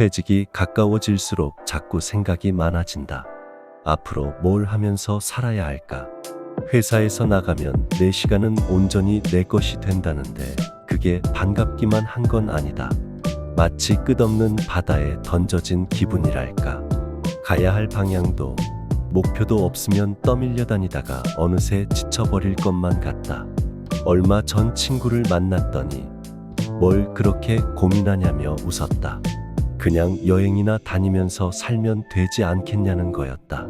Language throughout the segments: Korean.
퇴직이 가까워질수록 자꾸 생각이 많아진다. 앞으로 뭘 하면서 살아야 할까? 회사에서 나가면 내 시간은 온전히 내 것이 된다는데 그게 반갑기만 한 건 아니다. 마치 끝없는 바다에 던져진 기분이랄까. 가야 할 방향도 목표도 없으면 떠밀려 다니다가 어느새 지쳐버릴 것만 같다. 얼마 전 친구를 만났더니 뭘 그렇게 고민하냐며 웃었다. 그냥 여행이나 다니면서 살면 되지 않겠냐는 거였다.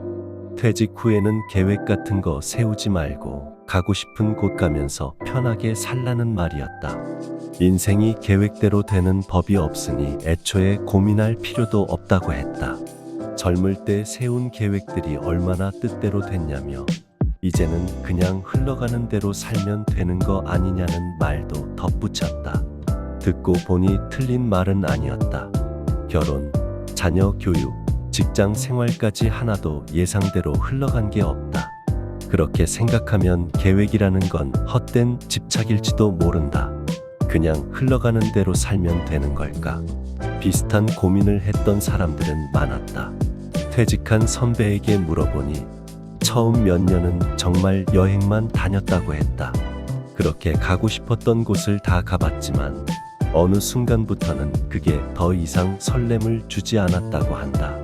퇴직 후에는 계획 같은 거 세우지 말고 가고 싶은 곳 가면서 편하게 살라는 말이었다. 인생이 계획대로 되는 법이 없으니 애초에 고민할 필요도 없다고 했다. 젊을 때 세운 계획들이 얼마나 뜻대로 됐냐며 이제는 그냥 흘러가는 대로 살면 되는 거 아니냐는 말도 덧붙였다. 듣고 보니 틀린 말은 아니었다. 결혼, 자녀 교육, 직장 생활까지 하나도 예상대로 흘러간 게 없다. 그렇게 생각하면 계획이라는 건 헛된 집착일지도 모른다. 그냥 흘러가는 대로 살면 되는 걸까? 비슷한 고민을 했던 사람들은 많았다. 퇴직한 선배에게 물어보니 처음 몇 년은 정말 여행만 다녔다고 했다. 그렇게 가고 싶었던 곳을 다 가봤지만 어느 순간부터는 그게 더 이상 설렘을 주지 않았다고 한다.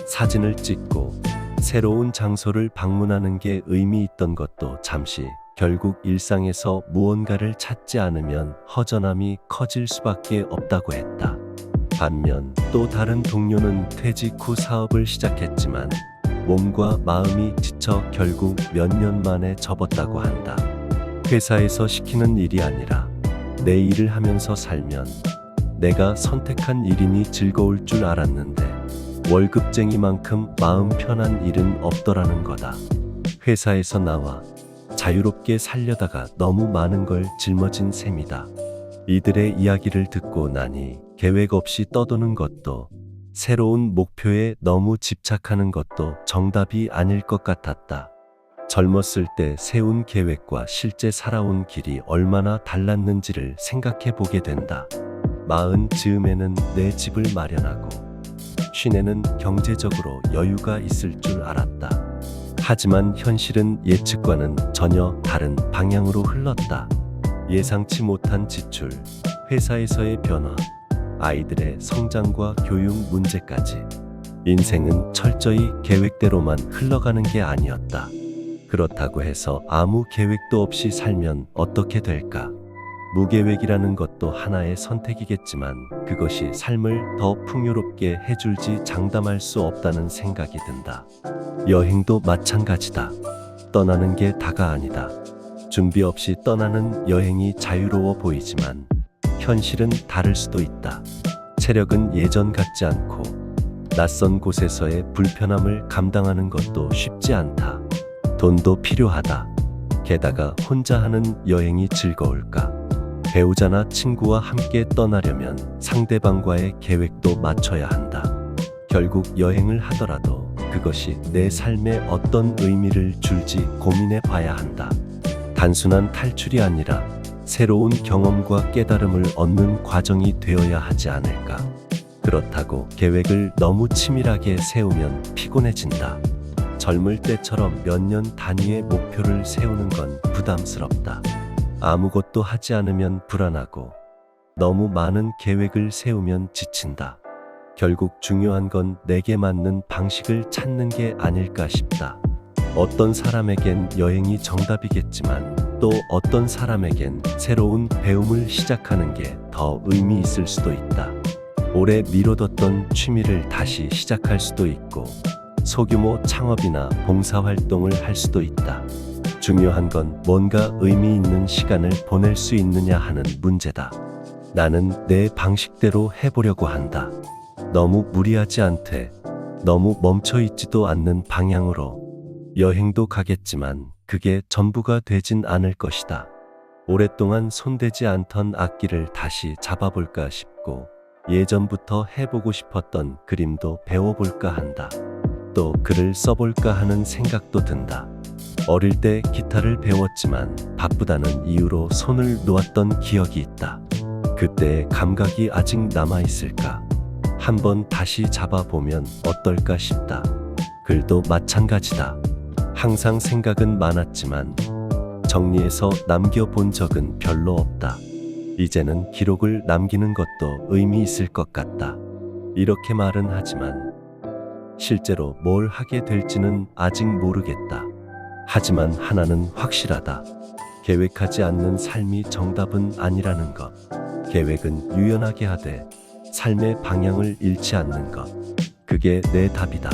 사진을 찍고 새로운 장소를 방문하는 게 의미 있던 것도 잠시, 결국 일상에서 무언가를 찾지 않으면 허전함이 커질 수밖에 없다고 했다. 반면 또 다른 동료는 퇴직 후 사업을 시작했지만 몸과 마음이 지쳐 결국 몇 년 만에 접었다고 한다. 회사에서 시키는 일이 아니라 내 일을 하면서 살면 내가 선택한 일이니 즐거울 줄 알았는데 월급쟁이만큼 마음 편한 일은 없더라는 거다. 회사에서 나와 자유롭게 살려다가 너무 많은 걸 짊어진 셈이다. 이들의 이야기를 듣고 나니 계획 없이 떠도는 것도 새로운 목표에 너무 집착하는 것도 정답이 아닐 것 같았다. 젊었을 때 세운 계획과 실제 살아온 길이 얼마나 달랐는지를 생각해 보게 된다. 40즈음에는 내 집을 마련하고 50에는 경제적으로 여유가 있을 줄 알았다. 하지만 현실은 예측과는 전혀 다른 방향으로 흘렀다. 예상치 못한 지출, 회사에서의 변화, 아이들의 성장과 교육 문제까지. 인생은 철저히 계획대로만 흘러가는 게 아니었다. 그렇다고 해서 아무 계획도 없이 살면 어떻게 될까? 무계획이라는 것도 하나의 선택이겠지만 그것이 삶을 더 풍요롭게 해줄지 장담할 수 없다는 생각이 든다. 여행도 마찬가지다. 떠나는 게 다가 아니다. 준비 없이 떠나는 여행이 자유로워 보이지만 현실은 다를 수도 있다. 체력은 예전 같지 않고 낯선 곳에서의 불편함을 감당하는 것도 쉽지 않다. 돈도 필요하다. 게다가 혼자 하는 여행이 즐거울까? 배우자나 친구와 함께 떠나려면 상대방과의 계획도 맞춰야 한다. 결국 여행을 하더라도 그것이 내 삶에 어떤 의미를 줄지 고민해 봐야 한다. 단순한 탈출이 아니라 새로운 경험과 깨달음을 얻는 과정이 되어야 하지 않을까. 그렇다고 계획을 너무 치밀하게 세우면 피곤해진다. 젊을 때처럼 몇 년 단위의 목표를 세우는 건 부담스럽다. 아무것도 하지 않으면 불안하고 너무 많은 계획을 세우면 지친다. 결국 중요한 건 내게 맞는 방식을 찾는 게 아닐까 싶다. 어떤 사람에겐 여행이 정답이겠지만 또 어떤 사람에겐 새로운 배움을 시작하는 게 더 의미 있을 수도 있다. 오래 미뤄뒀던 취미를 다시 시작할 수도 있고 소규모 창업이나 봉사활동을 할 수도 있다. 중요한 건 뭔가 의미 있는 시간을 보낼 수 있느냐 하는 문제다. 나는 내 방식대로 해보려고 한다. 너무 무리하지 않되 너무 멈춰있지도 않는 방향으로. 여행도 가겠지만 그게 전부가 되진 않을 것이다. 오랫동안 손대지 않던 악기를 다시 잡아볼까 싶고 예전부터 해보고 싶었던 그림도 배워볼까 한다. 또 글을 써볼까 하는 생각도 든다. 어릴 때 기타를 배웠지만 바쁘다는 이유로 손을 놓았던 기억이 있다. 그때의 감각이 아직 남아있을까? 한번 다시 잡아보면 어떨까 싶다. 글도 마찬가지다. 항상 생각은 많았지만 정리해서 남겨본 적은 별로 없다. 이제는 기록을 남기는 것도 의미 있을 것 같다. 이렇게 말은 하지만 실제로 뭘 하게 될지는 아직 모르겠다. 하지만 하나는 확실하다. 계획하지 않는 삶이 정답은 아니라는 것. 계획은 유연하게 하되 삶의 방향을 잃지 않는 것. 그게 내 답이다.